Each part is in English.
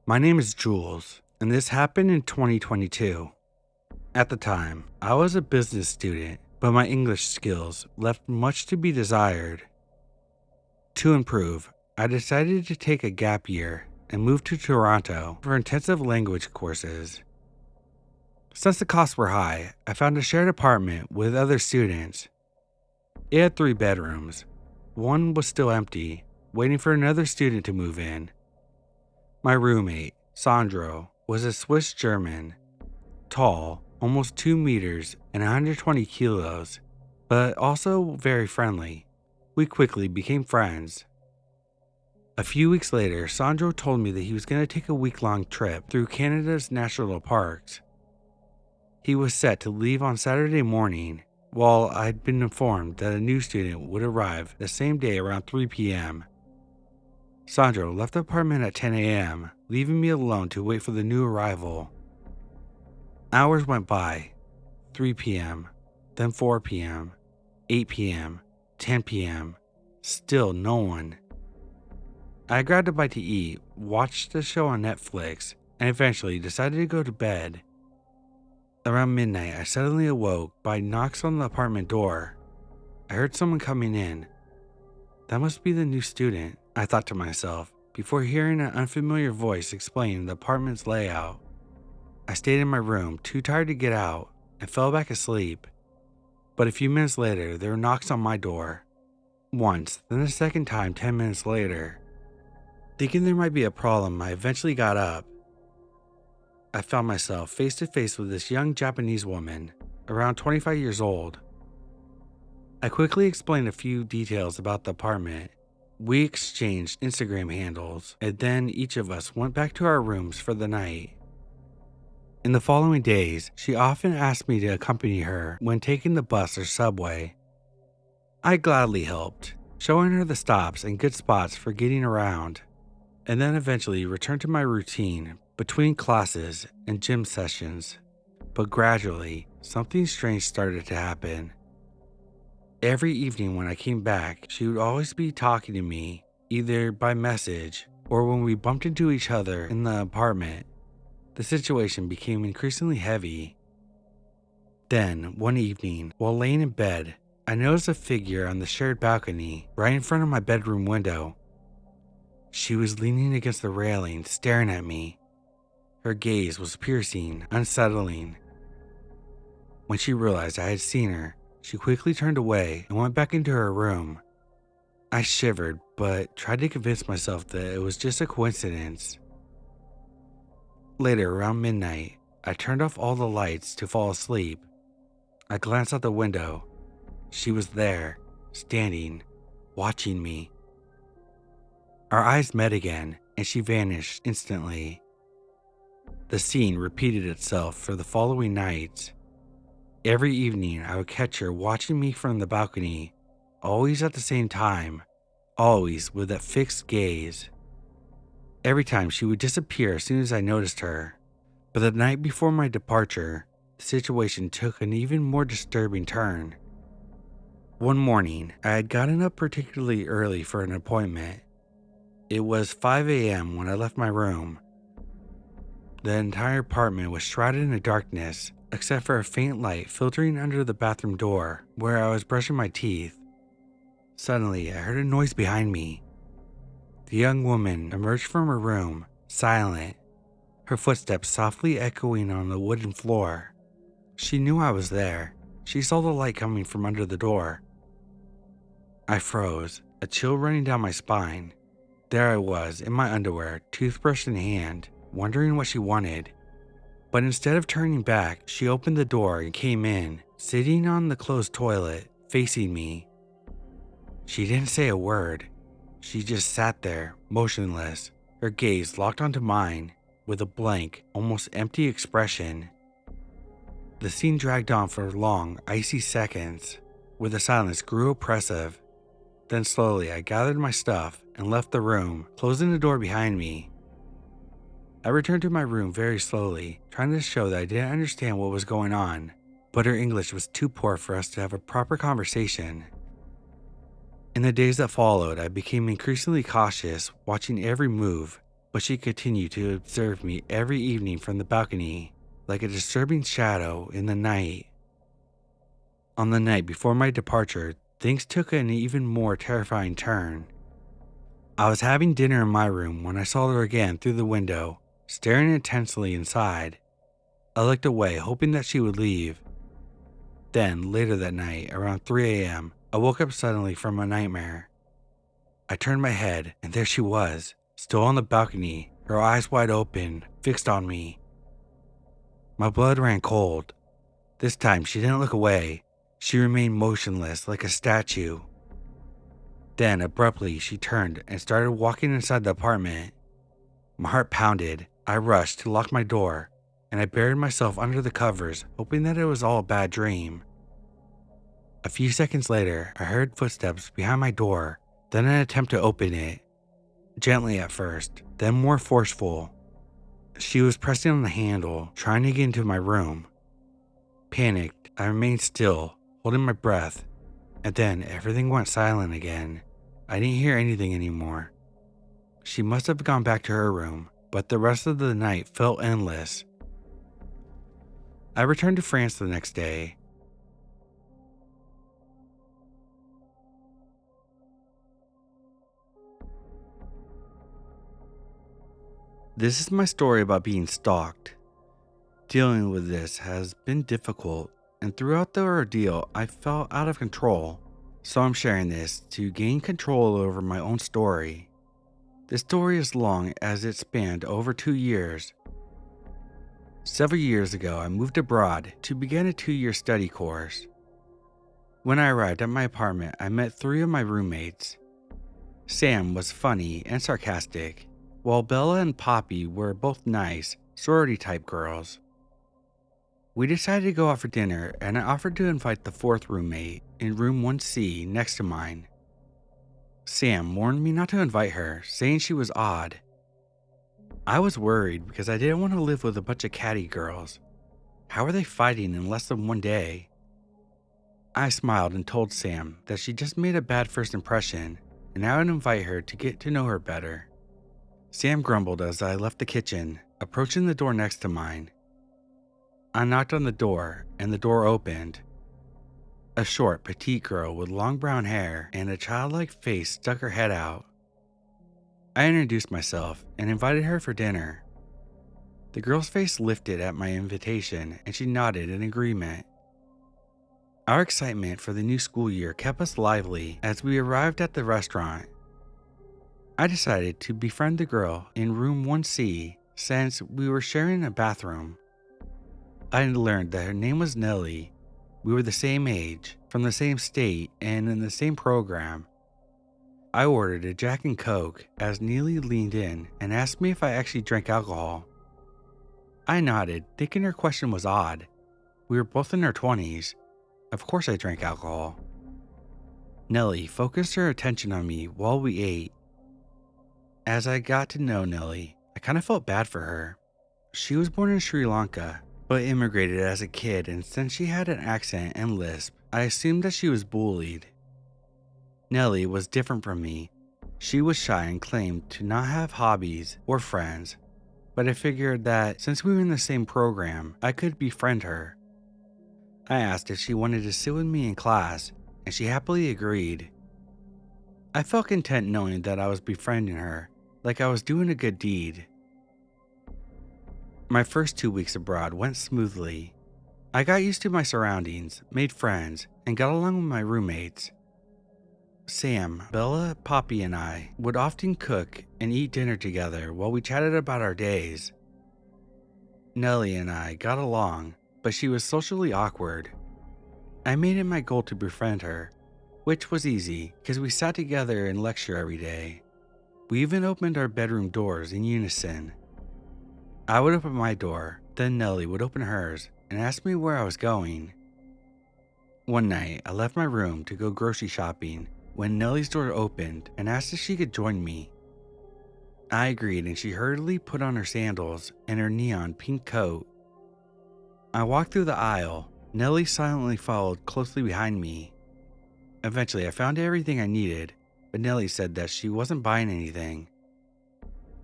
My name is Jules, and this happened in 2022. At the time, I was a business student, but my English skills left much to be desired. To improve, I decided to take a gap year and move to Toronto for intensive language courses. Since the costs were high, I found a shared apartment with other students. It had 3 bedrooms. One was still empty, waiting for another student to move in. My roommate, Sandro, was a Swiss German, tall, almost 2 meters and 120 kilos, but also very friendly. We quickly became friends. A few weeks later, Sandro told me that he was going to take a week-long trip through Canada's national parks. He was set to leave on Saturday morning, while I'd been informed that a new student would arrive the same day around 3 p.m. Sandro left the apartment at 10 a.m., leaving me alone to wait for the new arrival. Hours went by, 3 p.m., then 4 p.m., 8 p.m., 10 p.m., still no one. I grabbed a bite to eat, watched a show on Netflix, and eventually decided to go to bed. Around midnight, I suddenly awoke by knocks on the apartment door. I heard someone coming in. That must be the new student, I thought to myself, before hearing an unfamiliar voice explain the apartment's layout. I stayed in my room, too tired to get out, and fell back asleep. But a few minutes later, there were knocks on my door. Once, then a second time 10 minutes later. Thinking there might be a problem, I eventually got up. I found myself face to face with this young Japanese woman, around 25 years old. I quickly explained a few details about the apartment. We exchanged Instagram handles, and then each of us went back to our rooms for the night. In the following days, she often asked me to accompany her when taking the bus or subway. I gladly helped, showing her the stops and good spots for getting around, and then eventually returned to my routine between classes and gym sessions. But gradually, something strange started to happen. Every evening when I came back, she would always be talking to me, either by message or when we bumped into each other in the apartment. The situation became increasingly heavy. Then, one evening, while laying in bed, I noticed a figure on the shared balcony right in front of my bedroom window. She was leaning against the railing, staring at me. Her gaze was piercing, unsettling. When she realized I had seen her, she quickly turned away and went back into her room. I shivered, but tried to convince myself that it was just a coincidence. Later, around midnight, I turned off all the lights to fall asleep. I glanced out the window. She was there, standing, watching me. Our eyes met again, and she vanished instantly. The scene repeated itself for the following nights. Every evening, I would catch her watching me from the balcony, always at the same time, always with that fixed gaze. Every time she would disappear as soon as I noticed her. But the night before my departure, the situation took an even more disturbing turn. One morning, I had gotten up particularly early for an appointment. It was 5 a.m. when I left my room. The entire apartment was shrouded in darkness, except for a faint light filtering under the bathroom door where I was brushing my teeth. Suddenly, I heard a noise behind me. The young woman emerged from her room, silent, her footsteps softly echoing on the wooden floor. She knew I was there. She saw the light coming from under the door. I froze, a chill running down my spine. There I was, in my underwear, toothbrush in hand, wondering what she wanted. But instead of turning back, she opened the door and came in, sitting on the closed toilet, facing me. She didn't say a word. She just sat there, motionless, her gaze locked onto mine, with a blank, almost empty expression. The scene dragged on for long, icy seconds, where the silence grew oppressive. Then slowly I gathered my stuff and left the room, closing the door behind me. I returned to my room very slowly, trying to show that I didn't understand what was going on, but her English was too poor for us to have a proper conversation. In the days that followed, I became increasingly cautious, watching every move, but she continued to observe me every evening from the balcony, like a disturbing shadow in the night. On the night before my departure, things took an even more terrifying turn. I was having dinner in my room when I saw her again through the window, staring intensely inside. I looked away, hoping that she would leave. Then, later that night, around 3 a.m., I woke up suddenly from a nightmare. I turned my head, and there she was, still on the balcony, her eyes wide open, fixed on me. My blood ran cold. This time, she didn't look away. She remained motionless like a statue. Then, abruptly, she turned and started walking inside the apartment. My heart pounded. I rushed to lock my door, and I buried myself under the covers, hoping that it was all a bad dream. A few seconds later, I heard footsteps behind my door, then an attempt to open it. Gently at first, then more forceful. She was pressing on the handle, trying to get into my room. Panicked, I remained still, holding my breath, and then everything went silent again. I didn't hear anything anymore. She must have gone back to her room, but the rest of the night felt endless. I returned to France the next day. This is my story about being stalked. Dealing with this has been difficult, and throughout the ordeal, I felt out of control. So I'm sharing this to gain control over my own story. This story is long as it spanned over 2 years. Several years ago, I moved abroad to begin a 2-year study course. When I arrived at my apartment, I met 3 of my roommates. Sam was funny and sarcastic, while Bella and Poppy were both nice, sorority-type girls. We decided to go out for dinner, and I offered to invite the 4th roommate in room 1C next to mine. Sam warned me not to invite her, saying she was odd. I was worried because I didn't want to live with a bunch of catty girls. How were they fighting in less than 1 day? I smiled and told Sam that she just made a bad first impression, and I would invite her to get to know her better. Sam grumbled as I left the kitchen, approaching the door next to mine. I knocked on the door, and the door opened. A short, petite girl with long brown hair and a childlike face stuck her head out. I introduced myself and invited her for dinner. The girl's face lifted at my invitation, and she nodded in agreement. Our excitement for the new school year kept us lively as we arrived at the restaurant. I decided to befriend the girl in room 1C since we were sharing a bathroom. I learned that her name was Nellie. We were the same age, from the same state, and in the same program. I ordered a Jack and Coke as Nellie leaned in and asked me if I actually drank alcohol. I nodded, thinking her question was odd. We were both in our 20s. Of course I drank alcohol. Nellie focused her attention on me while we ate. As I got to know Nellie, I kind of felt bad for her. She was born in Sri Lanka, but immigrated as a kid, and since she had an accent and lisp, I assumed that she was bullied. Nellie was different from me. She was shy and claimed to not have hobbies or friends, but I figured that since we were in the same program, I could befriend her. I asked if she wanted to sit with me in class, and she happily agreed. I felt content knowing that I was befriending her, like I was doing a good deed. My first 2 weeks abroad went smoothly. I got used to my surroundings, made friends, and got along with my roommates. Sam, Bella, Poppy, and I would often cook and eat dinner together while we chatted about our days. Nellie and I got along, but she was socially awkward. I made it my goal to befriend her, which was easy because we sat together in lecture every day. We even opened our bedroom doors in unison. I would open my door, then Nellie would open hers and ask me where I was going. One night, I left my room to go grocery shopping when Nellie's door opened and asked if she could join me. I agreed, and she hurriedly put on her sandals and her neon pink coat. I walked through the aisle. Nellie silently followed closely behind me. Eventually, I found everything I needed, but Nellie said that she wasn't buying anything.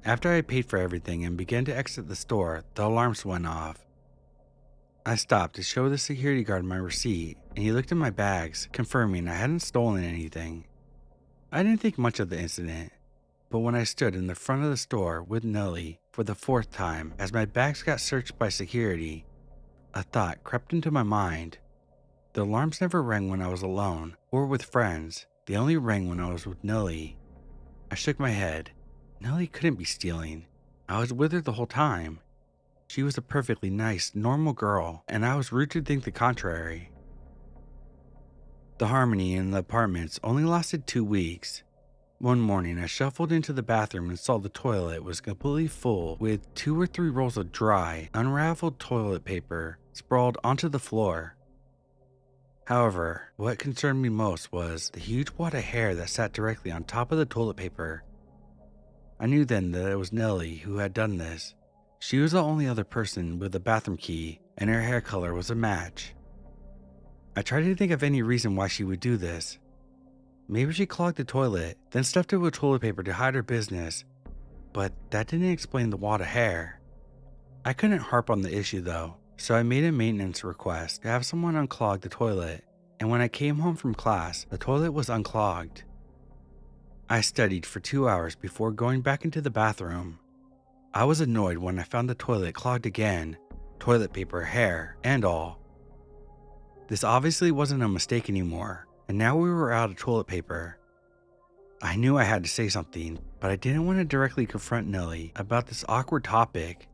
After I paid for everything and began to exit the store, the alarms went off. I stopped to show the security guard my receipt, and he looked in my bags, confirming I hadn't stolen anything. I didn't think much of the incident, but when I stood in the front of the store with Nellie for the fourth time as my bags got searched by security, a thought crept into my mind. The alarms never rang when I was alone or with friends. They only rang when I was with Nellie. I shook my head. Nellie couldn't be stealing. I was with her the whole time. She was a perfectly nice, normal girl, and I was rude to think the contrary. The harmony in the apartments only lasted 2 weeks. One morning, I shuffled into the bathroom and saw the toilet was completely full with 2 or 3 rolls of dry, unraveled toilet paper sprawled onto the floor. However, what concerned me most was the huge wad of hair that sat directly on top of the toilet paper. I knew then that it was Nellie who had done this. She was the only other person with a bathroom key, and her hair color was a match. I tried to think of any reason why she would do this. Maybe she clogged the toilet, then stuffed it with toilet paper to hide her business, but that didn't explain the wad of hair. I couldn't harp on the issue though, so I made a maintenance request to have someone unclog the toilet, and when I came home from class, the toilet was unclogged. I studied for 2 hours before going back into the bathroom. I was annoyed when I found the toilet clogged again, toilet paper, hair, and all. This obviously wasn't a mistake anymore, and now we were out of toilet paper. I knew I had to say something, but I didn't want to directly confront Nellie about this awkward topic,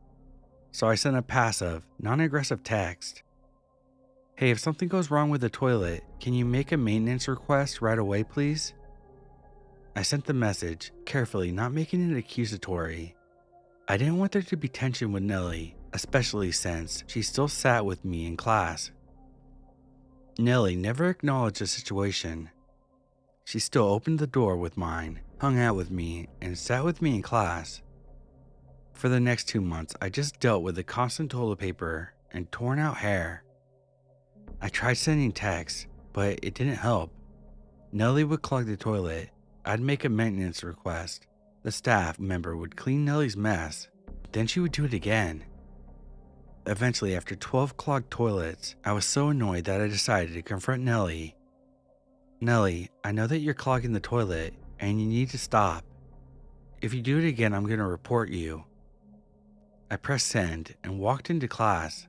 so I sent a passive, non-aggressive text. Hey, if something goes wrong with the toilet, can you make a maintenance request right away, please? I sent the message, carefully not making it accusatory. I didn't want there to be tension with Nellie, especially since she still sat with me in class. Nellie never acknowledged the situation. She still opened the door with mine, hung out with me, and sat with me in class. For the next 2 months, I just dealt with the constant toilet paper and torn out hair. I tried sending texts, but it didn't help. Nellie would clog the toilet. I'd make a maintenance request. The staff member would clean Nellie's mess. Then she would do it again. Eventually, after 12 clogged toilets, I was so annoyed that I decided to confront Nellie. Nellie, I know that you're clogging the toilet, and you need to stop. If you do it again, I'm going to report you. I pressed send and walked into class.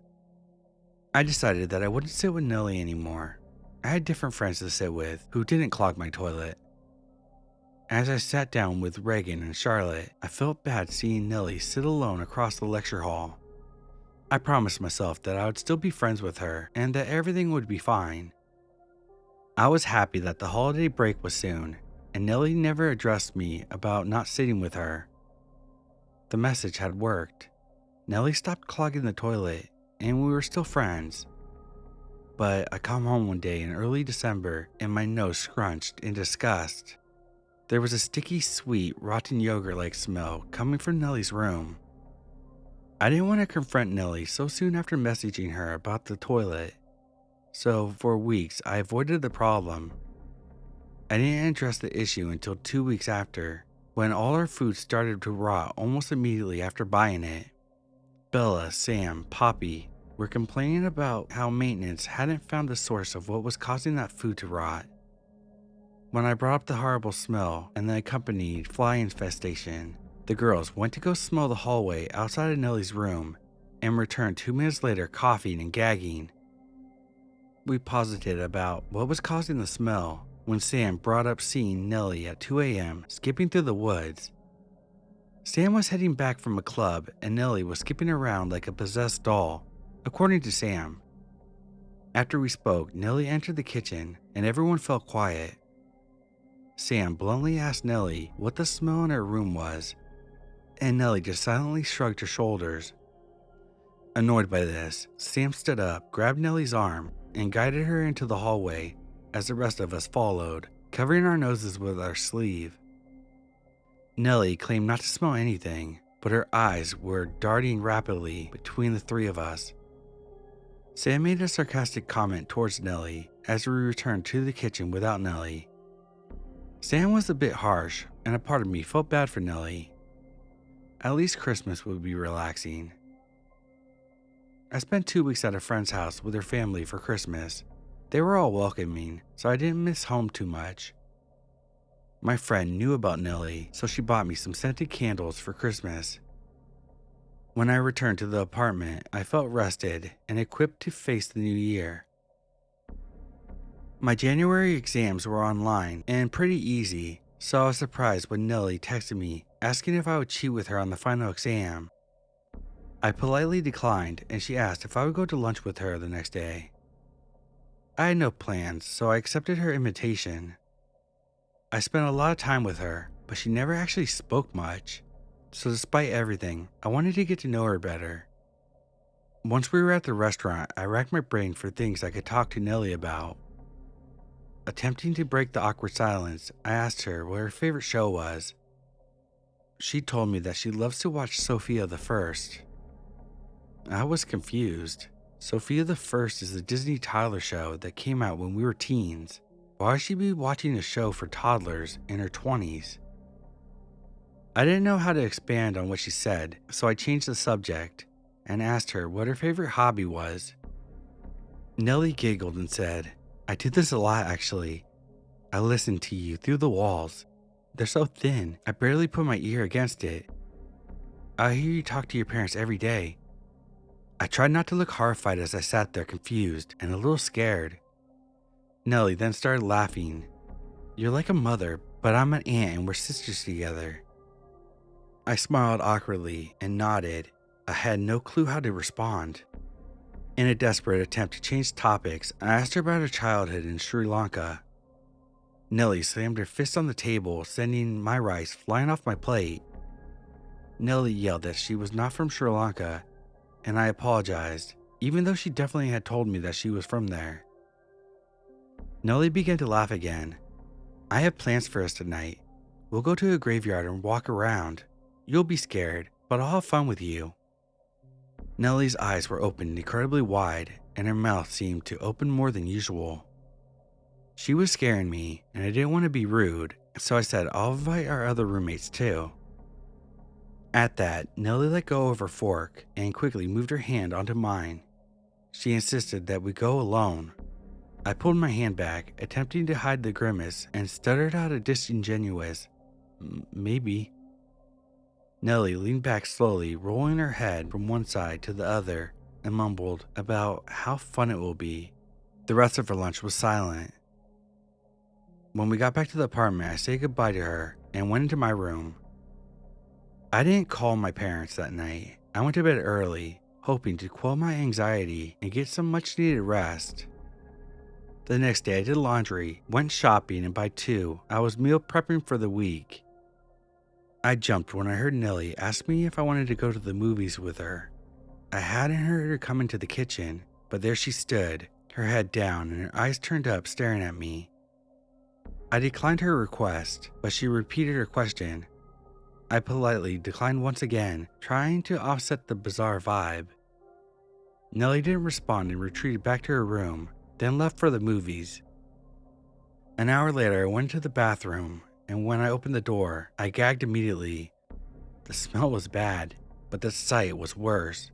I decided that I wouldn't sit with Nellie anymore. I had different friends to sit with who didn't clog my toilet. As I sat down with Reagan and Charlotte, I felt bad seeing Nellie sit alone across the lecture hall. I promised myself that I would still be friends with her and that everything would be fine. I was happy that the holiday break was soon, and Nellie never addressed me about not sitting with her. The message had worked. Nellie stopped clogging the toilet, and we were still friends. But I come home one day in early December and my nose scrunched in disgust. There was a sticky, sweet, rotten yogurt-like smell coming from Nellie's room. I didn't want to confront Nellie so soon after messaging her about the toilet, so for weeks I avoided the problem. I didn't address the issue until 2 weeks after, when all our food started to rot almost immediately after buying it. Bella, Sam, Poppy were complaining about how maintenance hadn't found the source of what was causing that food to rot. When I brought up the horrible smell and the accompanied fly infestation, the girls went to go smell the hallway outside of Nellie's room and returned 2 minutes later coughing and gagging. We posited about what was causing the smell when Sam brought up seeing Nellie at 2 a.m. skipping through the woods. Sam was heading back from a club and Nellie was skipping around like a possessed doll, according to Sam. After we spoke, Nellie entered the kitchen and everyone felt quiet. Sam bluntly asked Nellie what the smell in her room was, and Nellie just silently shrugged her shoulders. Annoyed by this, Sam stood up, grabbed Nellie's arm, and guided her into the hallway as the rest of us followed, covering our noses with our sleeve. Nellie claimed not to smell anything, but her eyes were darting rapidly between the 3 of us. Sam made a sarcastic comment towards Nellie as we returned to the kitchen without Nellie. Sam was a bit harsh, and a part of me felt bad for Nellie. At least Christmas would be relaxing. I spent 2 weeks at a friend's house with her family for Christmas. They were all welcoming, so I didn't miss home too much. My friend knew about Nellie, so she bought me some scented candles for Christmas. When I returned to the apartment, I felt rested and equipped to face the new year. My January exams were online and pretty easy, so I was surprised when Nellie texted me asking if I would cheat with her on the final exam. I politely declined, and she asked if I would go to lunch with her the next day. I had no plans, so I accepted her invitation. I spent a lot of time with her, but she never actually spoke much, so despite everything, I wanted to get to know her better. Once we were at the restaurant, I racked my brain for things I could talk to Nellie about. Attempting to break the awkward silence, I asked her what her favorite show was. She told me that she loves to watch Sophia the First. I was confused. Sophia the First is a Disney toddler show that came out when we were teens. Why would she be watching a show for toddlers in her 20s? I didn't know how to expand on what she said, so I changed the subject and asked her what her favorite hobby was. Nellie giggled and said, "I do this a lot actually. I listen to you through the walls. They're so thin, I barely put my ear against it. I hear you talk to your parents every day." I tried not to look horrified as I sat there confused and a little scared. Nellie then started laughing. "You're like a mother, but I'm an aunt and we're sisters together." I smiled awkwardly and nodded. I had no clue how to respond. In a desperate attempt to change topics, I asked her about her childhood in Sri Lanka. Nellie slammed her fist on the table, sending my rice flying off my plate. Nellie yelled that she was not from Sri Lanka, and I apologized, even though she definitely had told me that she was from there. Nellie began to laugh again. "I have plans for us tonight. We'll go to a graveyard and walk around. You'll be scared, but I'll have fun with you." Nellie's eyes were opened incredibly wide, and her mouth seemed to open more than usual. She was scaring me, and I didn't want to be rude, so I said I'll invite our other roommates too. At that, Nellie let go of her fork and quickly moved her hand onto mine. She insisted that we go alone. I pulled my hand back, attempting to hide the grimace, and stuttered out a disingenuous, "Maybe." Nellie leaned back slowly, rolling her head from one side to the other, and mumbled about how fun it will be. The rest of her lunch was silent. When we got back to the apartment, I said goodbye to her and went into my room. I didn't call my parents that night. I went to bed early, hoping to quell my anxiety and get some much needed rest. The next day I did laundry, went shopping, and by 2, I was meal prepping for the week. I jumped when I heard Nellie ask me if I wanted to go to the movies with her. I hadn't heard her come into the kitchen, but there she stood, her head down and her eyes turned up staring at me. I declined her request, but she repeated her question. I politely declined once again, trying to offset the bizarre vibe. Nellie didn't respond and retreated back to her room, then left for the movies. An hour later, I went to the bathroom, and when I opened the door, I gagged immediately. The smell was bad, but the sight was worse.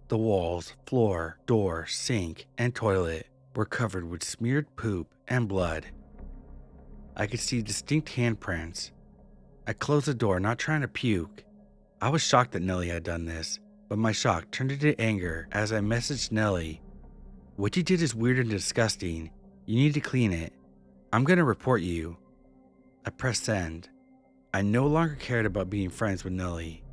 The walls, floor, door, sink, and toilet were covered with smeared poop and blood. I could see distinct handprints. I closed the door, not trying to puke. I was shocked that Nellie had done this, but my shock turned into anger as I messaged Nellie. "What you did is weird and disgusting. You need to clean it. I'm gonna report you." I pressed send. I no longer cared about being friends with Nellie.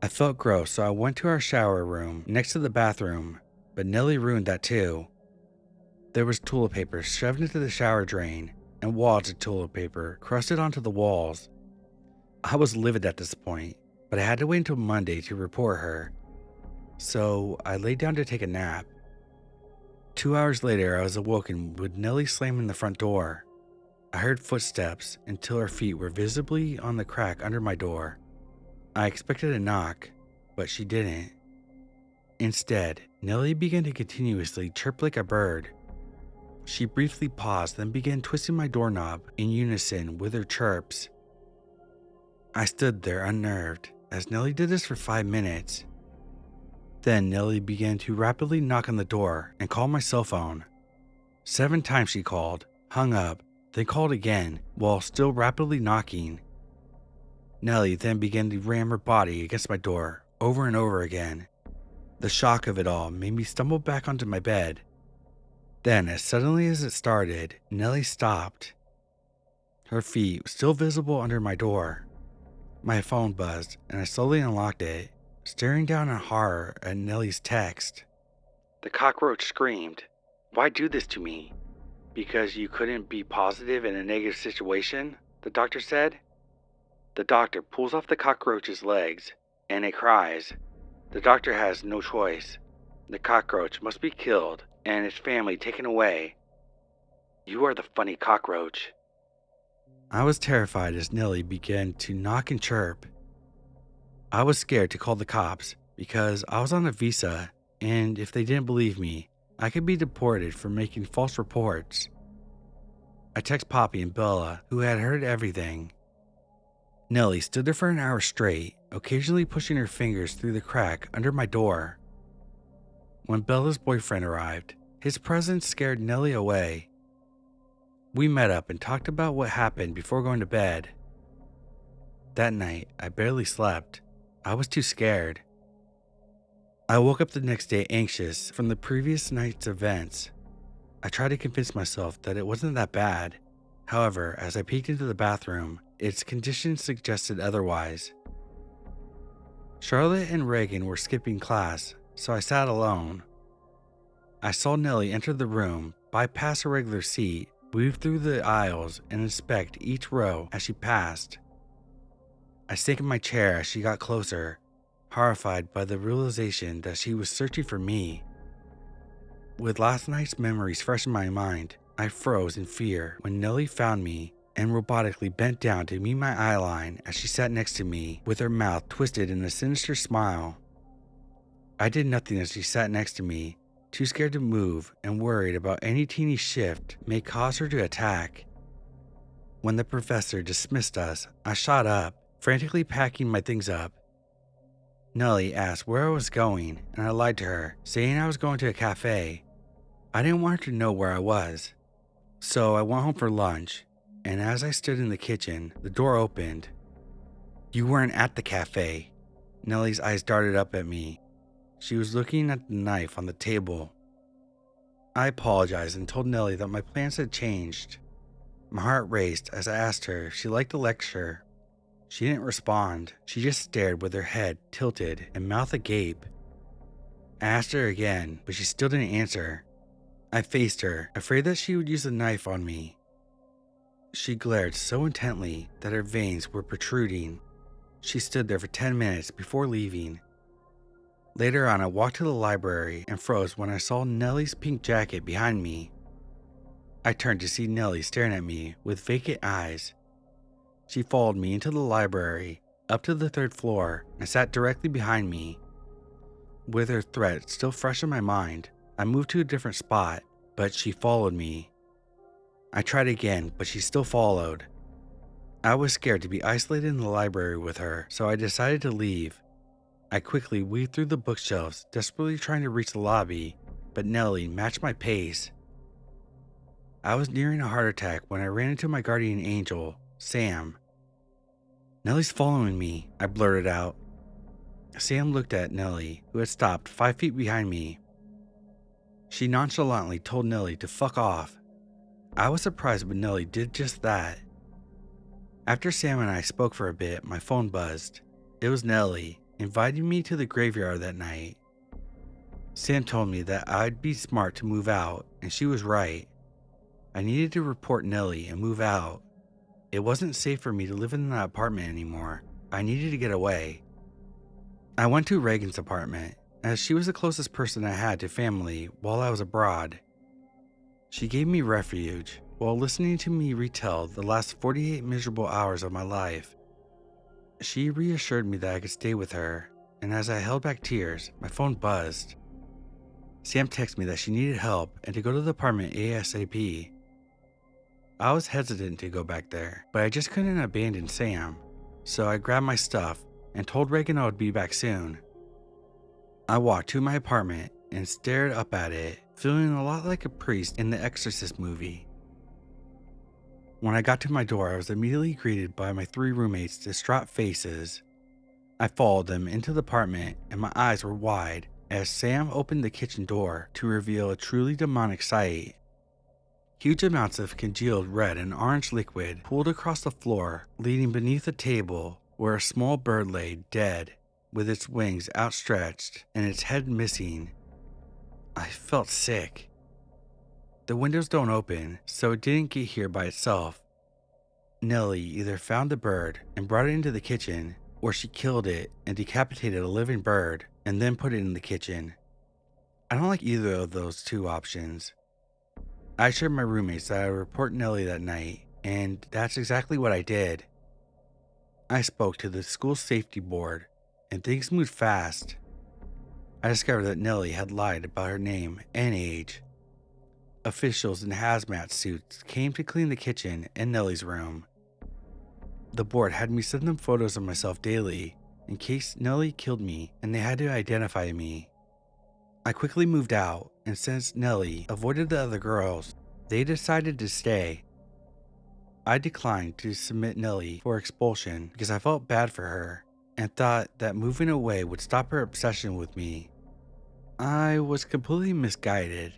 I felt gross, so I went to our shower room next to the bathroom, but Nellie ruined that too. There was toilet paper shoved into the shower drain, and wads of toilet paper crusted onto the walls. I was livid at this point, but I had to wait until Monday to report her. So I laid down to take a nap. 2 hours later, I was awoken with Nellie slamming the front door. I heard footsteps until her feet were visibly on the crack under my door. I expected a knock, but she didn't. Instead, Nellie began to continuously chirp like a bird. She briefly paused, then began twisting my doorknob in unison with her chirps. I stood there unnerved, as Nellie did this for 5 minutes. Then Nellie began to rapidly knock on the door and call my cell phone. 7 times she called, hung up, then called again while still rapidly knocking. Nellie then began to ram her body against my door over and over again. The shock of it all made me stumble back onto my bed. Then, as suddenly as it started, Nellie stopped. Her feet still visible under my door. My phone buzzed and I slowly unlocked it, staring down in horror at Nellie's text. The cockroach screamed, "Why do this to me? Because you couldn't be positive in a negative situation?" the doctor said. The doctor pulls off the cockroach's legs and it cries. The doctor has no choice. The cockroach must be killed and its family taken away. You are the funny cockroach. I was terrified as Nellie began to knock and chirp. I was scared to call the cops because I was on a visa, and if they didn't believe me, I could be deported for making false reports. I texted Poppy and Bella, who had heard everything. Nellie stood there for an hour straight, occasionally pushing her fingers through the crack under my door. When Bella's boyfriend arrived, his presence scared Nellie away. We met up and talked about what happened before going to bed. That night, I barely slept. I was too scared. I woke up the next day anxious from the previous night's events. I tried to convince myself that it wasn't that bad. However, as I peeked into the bathroom, its condition suggested otherwise. Charlotte and Reagan were skipping class, so I sat alone. I saw Nellie enter the room, bypass her regular seat, move through the aisles, and inspect each row as she passed. I sank in my chair as she got closer, horrified by the realization that she was searching for me. With last night's memories fresh in my mind, I froze in fear when Nellie found me and robotically bent down to meet my eye line as she sat next to me with her mouth twisted in a sinister smile. I did nothing as she sat next to me, too scared to move and worried about any teeny shift may cause her to attack. When the professor dismissed us, I shot up, frantically packing my things up. Nellie asked where I was going, and I lied to her, saying I was going to a cafe. I didn't want her to know where I was. So I went home for lunch, and as I stood in the kitchen, the door opened. You weren't at the cafe. Nellie's eyes darted up at me. She was looking at the knife on the table. I apologized and told Nellie that my plans had changed. My heart raced as I asked her if she liked the lecture. She didn't respond. She just stared with her head tilted and mouth agape. I asked her again, but she still didn't answer. I faced her, afraid that she would use the knife on me. She glared so intently that her veins were protruding. She stood there for 10 minutes before leaving. Later on, I walked to the library and froze when I saw Nellie's pink jacket behind me. I turned to see Nellie staring at me with vacant eyes. She followed me into the library, up to the 3rd floor, and sat directly behind me. With her threat still fresh in my mind, I moved to a different spot, but she followed me. I tried again, but she still followed. I was scared to be isolated in the library with her, so I decided to leave. I quickly weaved through the bookshelves, desperately trying to reach the lobby, but Nellie matched my pace. I was nearing a heart attack when I ran into my guardian angel, Sam. Nellie's following me, I blurted out. Sam looked at Nellie, who had stopped 5 feet behind me. She nonchalantly told Nellie to fuck off. I was surprised when Nellie did just that. After Sam and I spoke for a bit, my phone buzzed. It was Nellie, inviting me to the graveyard that night. Sam told me that I'd be smart to move out, and she was right. I needed to report Nellie and move out. It wasn't safe for me to live in that apartment anymore. I needed to get away. I went to Reagan's apartment, as she was the closest person I had to family while I was abroad. She gave me refuge while listening to me retell the last 48 miserable hours of my life. She reassured me that I could stay with her, and as I held back tears, my phone buzzed. Sam texted me that she needed help and to go to the apartment ASAP. I was hesitant to go back there, but I just couldn't abandon Sam, so I grabbed my stuff, and told Reagan I would be back soon. I walked to my apartment and stared up at it, feeling a lot like a priest in the Exorcist movie. When I got to my door, I was immediately greeted by my 3 roommates' distraught faces. I followed them into the apartment and my eyes were wide as Sam opened the kitchen door to reveal a truly demonic sight. Huge amounts of congealed red and orange liquid pooled across the floor, leading beneath a table where a small bird lay dead, with its wings outstretched and its head missing. I felt sick. The windows don't open, so it didn't get here by itself. Nellie either found the bird and brought it into the kitchen, or she killed it and decapitated a living bird and then put it in the kitchen. I don't like either of those 2 options. I assured my roommates that I would report Nellie that night, and that's exactly what I did. I spoke to the school safety board, and things moved fast. I discovered that Nellie had lied about her name and age. Officials in hazmat suits came to clean the kitchen and Nellie's room. The board had me send them photos of myself daily in case Nellie killed me and they had to identify me. I quickly moved out, and since Nellie avoided the other girls, they decided to stay. I declined to submit Nellie for expulsion because I felt bad for her and thought that moving away would stop her obsession with me. I was completely misguided.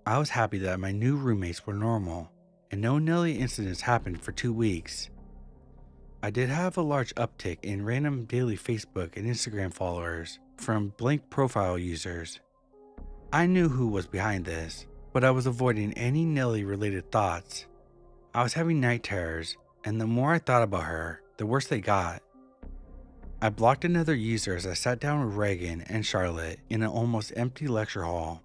I was happy that my new roommates were normal and no Nellie incidents happened for 2 weeks. I did have a large uptick in random daily Facebook and Instagram followers from blank profile users. I knew who was behind this, but I was avoiding any Nellie related thoughts. I was having night terrors, and the more I thought about her, the worse they got. I blocked another user as I sat down with Reagan and Charlotte in an almost empty lecture hall.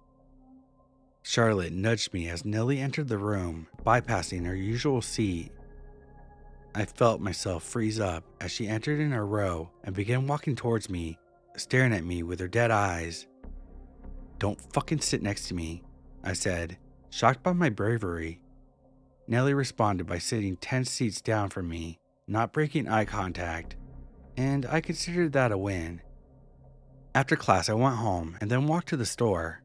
Charlotte nudged me as Nellie entered the room, bypassing her usual seat. I felt myself freeze up as she entered in her row and began walking towards me, staring at me with her dead eyes. "Don't fucking sit next to me," I said, shocked by my bravery. Nellie responded by sitting 10 seats down from me, not breaking eye contact, and I considered that a win. After class, I went home and then walked to the store.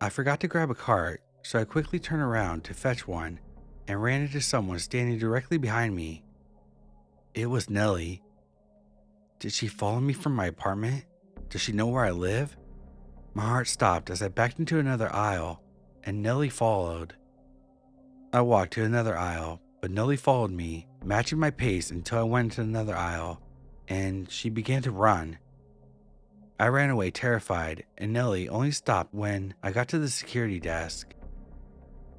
I forgot to grab a cart, so I quickly turned around to fetch one and ran into someone standing directly behind me. It was Nellie. Did she follow me from my apartment? Does she know where I live? My heart stopped as I backed into another aisle, and Nellie followed. I walked to another aisle, but Nellie followed me, matching my pace until I went into another aisle, and she began to run. I ran away terrified, and Nellie only stopped when I got to the security desk.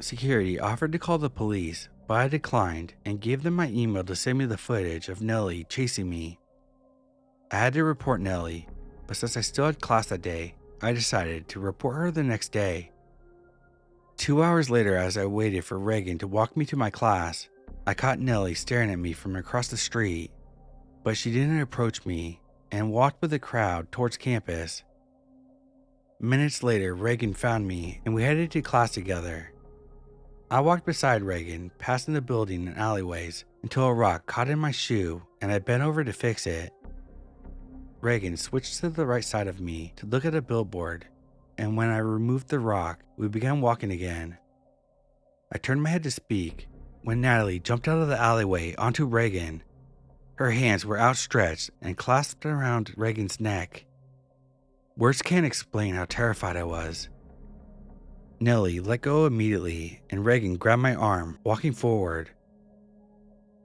Security offered to call the police, but I declined and gave them my email to send me the footage of Nellie chasing me. I had to report Nellie, but since I still had class that day, I decided to report her the next day. 2 hours later, as I waited for Reagan to walk me to my class, I caught Nellie staring at me from across the street, but she didn't approach me and walked with the crowd towards campus. Minutes later, Reagan found me and we headed to class together. I walked beside Reagan, passing the building and alleyways until a rock caught in my shoe and I bent over to fix it. Reagan switched to the right side of me to look at a billboard, and when I removed the rock, we began walking again. I turned my head to speak when Natalie jumped out of the alleyway onto Reagan. Her hands were outstretched and clasped around Reagan's neck. Words can't explain how terrified I was. Nellie let go immediately, and Reagan grabbed my arm, walking forward.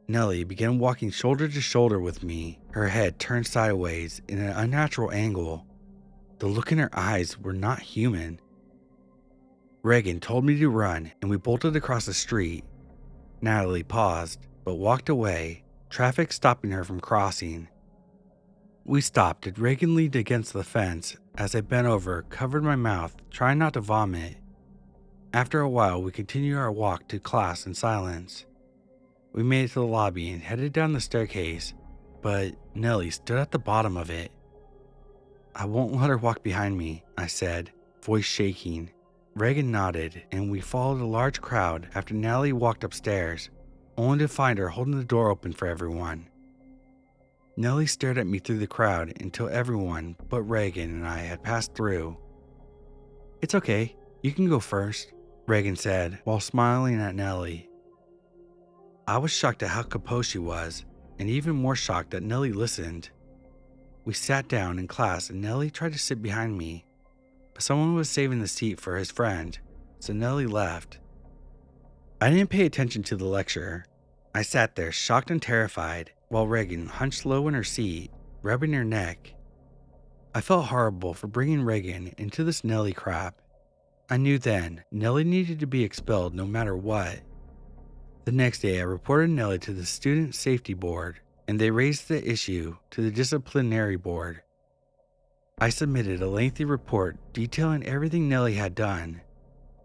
Nellie began walking shoulder to shoulder with me, her head turned sideways in an unnatural angle. The look in her eyes were not human. Reagan told me to run, and we bolted across the street. Natalie paused, but walked away, traffic stopping her from crossing. We stopped and Reagan leaned against the fence as I bent over, covered my mouth, trying not to vomit. After a while, we continued our walk to class in silence. We made it to the lobby and headed down the staircase, but Nellie stood at the bottom of it. "I won't let her walk behind me," I said, voice shaking. Reagan nodded, and we followed a large crowd after Nellie walked upstairs, only to find her holding the door open for everyone. Nellie stared at me through the crowd until everyone but Reagan and I had passed through. "It's okay, you can go first," Reagan said while smiling at Nellie. I was shocked at how composed she was, and even more shocked that Nellie listened. We sat down in class and Nellie tried to sit behind me, but someone was saving the seat for his friend, so Nellie left. I didn't pay attention to the lecture. I sat there shocked and terrified while Reagan hunched low in her seat, rubbing her neck. I felt horrible for bringing Reagan into this Nellie crap. I knew then Nellie needed to be expelled no matter what. The next day I reported Nellie to the Student Safety Board, and they raised the issue to the Disciplinary Board. I submitted a lengthy report detailing everything Nellie had done.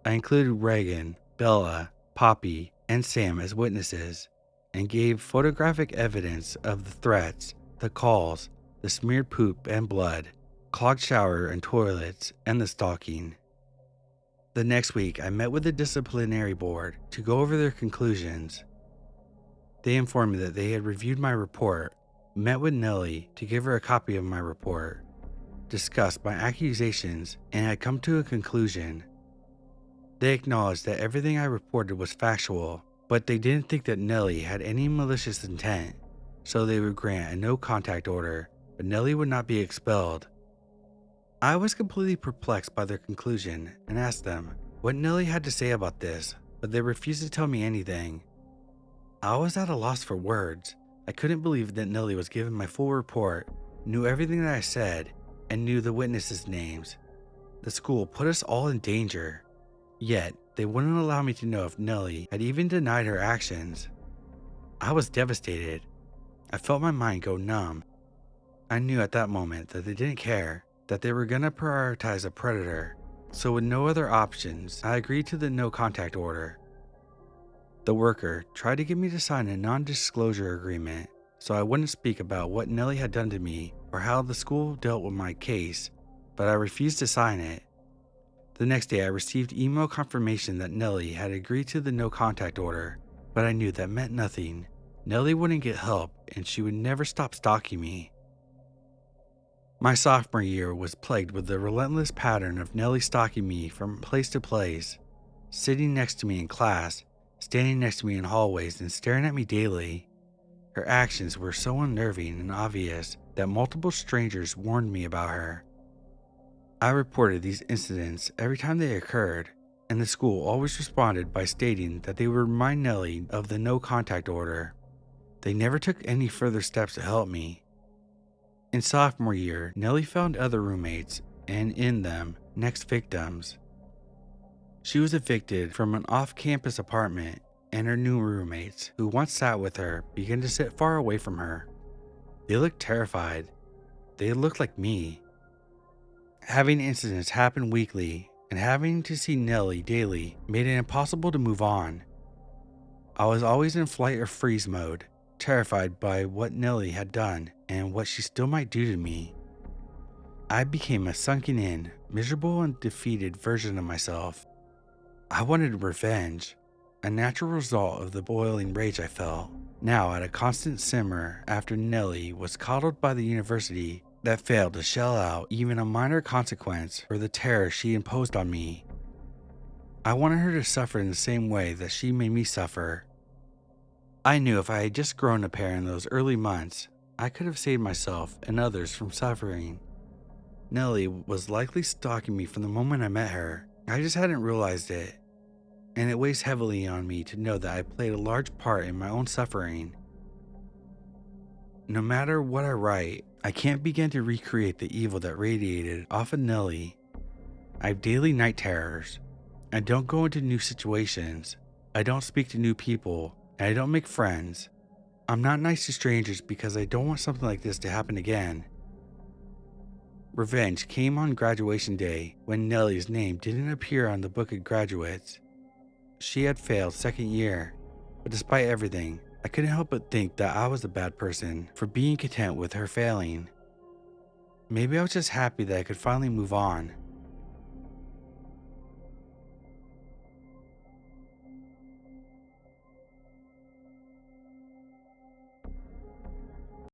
I included Reagan, Bella, Poppy, and Sam as witnesses, and gave photographic evidence of the threats, the calls, the smeared poop and blood, clogged shower and toilets, and the stalking. The next week, I met with the disciplinary board to go over their conclusions. They informed me that they had reviewed my report, met with Nellie to give her a copy of my report, discussed my accusations, and had come to a conclusion. They acknowledged that everything I reported was factual, but they didn't think that Nellie had any malicious intent, so they would grant a no-contact order, but Nellie would not be expelled. I was completely perplexed by their conclusion and asked them what Nellie had to say about this, but they refused to tell me anything. I was at a loss for words. I couldn't believe that Nellie was given my full report, knew everything that I said, and knew the witnesses' names. The school put us all in danger. Yet, they wouldn't allow me to know if Nellie had even denied her actions. I was devastated. I felt my mind go numb. I knew at that moment that they didn't care, that they were gonna prioritize a predator. So with no other options, I agreed to the no-contact order. The worker tried to get me to sign a non-disclosure agreement so I wouldn't speak about what Nellie had done to me or how the school dealt with my case, but I refused to sign it. The next day I received email confirmation that Nellie had agreed to the no-contact order, but I knew that meant nothing. Nellie wouldn't get help and she would never stop stalking me. My sophomore year was plagued with the relentless pattern of Nellie stalking me from place to place, sitting next to me in class, standing next to me in hallways, and staring at me daily. Her actions were so unnerving and obvious that multiple strangers warned me about her. I reported these incidents every time they occurred, and the school always responded by stating that they would remind Nellie of the no-contact order. They never took any further steps to help me. In sophomore year, Nellie found other roommates, and in them, next victims. She was evicted from an off-campus apartment, and her new roommates, who once sat with her, began to sit far away from her. They looked terrified. They looked like me. Having incidents happen weekly and having to see Nellie daily made it impossible to move on. I was always in flight or freeze mode, terrified by what Nellie had done and what she still might do to me. I became a sunken in, miserable and defeated version of myself. I wanted revenge, a natural result of the boiling rage I felt, now at a constant simmer after Nellie was coddled by the university that failed to shell out even a minor consequence for the terror she imposed on me. I wanted her to suffer in the same way that she made me suffer. I knew if I had just grown a pair in those early months, I could have saved myself and others from suffering. Nellie was likely stalking me from the moment I met her. I just hadn't realized it, and it weighs heavily on me to know that I played a large part in my own suffering. No matter what I write, I can't begin to recreate the evil that radiated off of Nellie. I have daily night terrors. I don't go into new situations. I don't speak to new people. And I don't make friends. I'm not nice to strangers because I don't want something like this to happen again. Revenge came on graduation day when Nellie's name didn't appear on the book of graduates. She had failed second year, but despite everything, I couldn't help but think that I was a bad person for being content with her failing. Maybe I was just happy that I could finally move on.